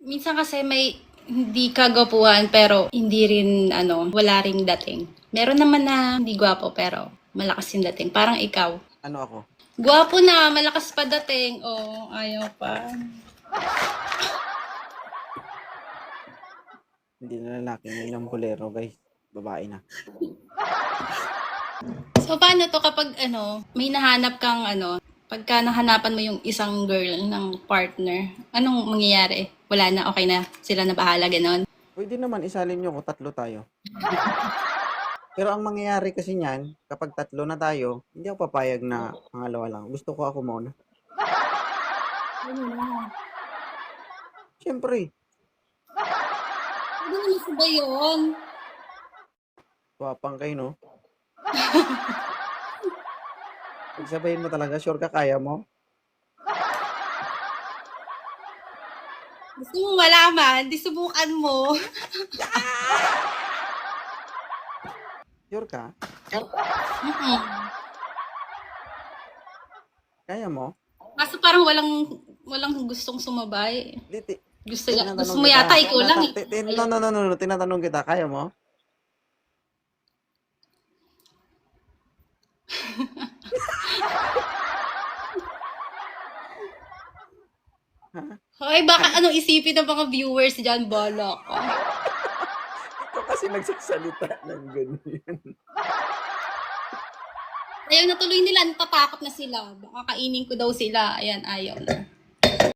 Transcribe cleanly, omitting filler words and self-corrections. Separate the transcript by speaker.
Speaker 1: Minsan kasi may hindi kagwapuhan pero hindi rin wala ring dating. Meron naman na hindi gwapo pero malakas yung dating. Parang ikaw.
Speaker 2: Ano ako?
Speaker 1: Gwapo na, malakas pa dating. Oh, ayaw pa.
Speaker 2: Hindi na lalaki yun yung bolero, guys. Babae na.
Speaker 1: So paano to kapag may nahanap kang pagka nahanapan mo yung isang girl ng partner, anong mangyayari? Wala na, okay na, sila na bahala, ganon.
Speaker 2: Pwede naman isalin nyo ko, tatlo tayo. Pero ang mangyayari kasi niyan, kapag tatlo na tayo, hindi ako papayag na pangalawa lang. Gusto ko ako muna. Siyempre,
Speaker 1: Pwede naman sabay yun.
Speaker 2: wapang kayo, no? Pagsabayin mo talaga, sure ka kaya mo?
Speaker 1: Gusto mo malaman, di subukan mo.
Speaker 2: Sure ka?
Speaker 1: Mm-mm.
Speaker 2: Kaya mo?
Speaker 1: Kaso parang walang gustong sumabay.
Speaker 2: Liti.
Speaker 1: Gusto
Speaker 2: Tinatanong
Speaker 1: mo
Speaker 2: kita.
Speaker 1: yata ikaw lang.
Speaker 2: No. Tinatanong kita, kaya mo?
Speaker 1: Hoy, baka anong isipin ng mga viewers dyan, bala ka.
Speaker 2: Ikaw kasi nagsasalita ng ganyan.
Speaker 1: Ayaw na tuloy nila, natatakot na sila. Baka kainin ko daw sila. Ayan, ayaw na.